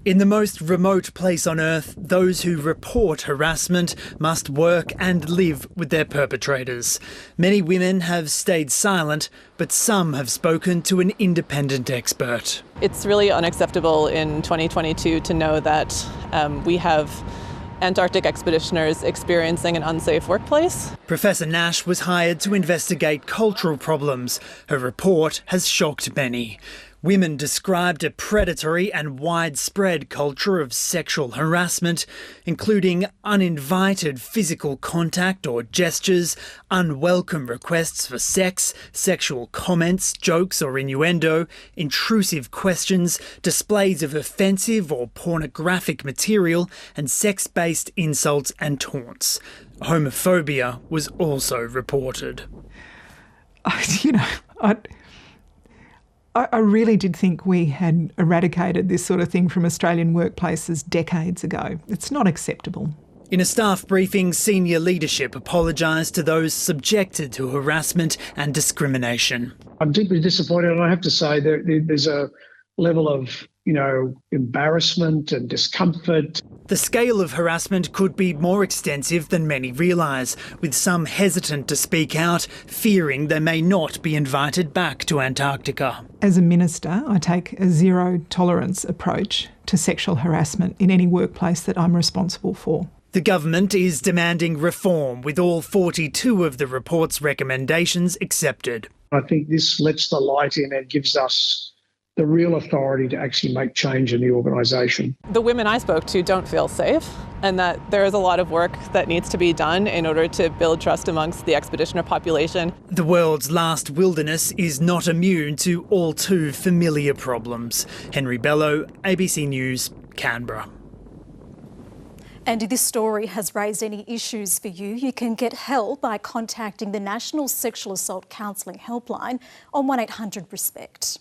In the most remote place on Earth, those who report harassment must work and live with their perpetrators. Many women have stayed silent, but some have spoken to an independent expert. It's really unacceptable in 2022 to know that we have Antarctic expeditioners experiencing an unsafe workplace. Professor Nash was hired to investigate cultural problems. Her report has shocked many. Women described a predatory and widespread culture of sexual harassment, including uninvited physical contact or gestures, unwelcome requests for sex, sexual comments, jokes or innuendo, intrusive questions, displays of offensive or pornographic material, and sex-based insults and taunts. Homophobia was also reported. I really did think we had eradicated this sort of thing from Australian workplaces decades ago. It's not acceptable. In a staff briefing, senior leadership apologised to those subjected to harassment and discrimination. I'm deeply disappointed, and I have to say there's a level of, embarrassment and discomfort. The scale of harassment could be more extensive than many realise, with some hesitant to speak out, fearing they may not be invited back to Antarctica. As a minister, I take a zero tolerance approach to sexual harassment in any workplace that I'm responsible for. The government is demanding reform, with all 42 of the report's recommendations accepted. I think this lets the light in and gives us the real authority to actually make change in the organisation. The women I spoke to don't feel safe, and that there is a lot of work that needs to be done in order to build trust amongst the expeditioner population. The world's last wilderness is not immune to all too familiar problems. Henry Bello, ABC News, Canberra. And if this story has raised any issues for you, you can get help by contacting the National Sexual Assault Counselling Helpline on 1800 RESPECT.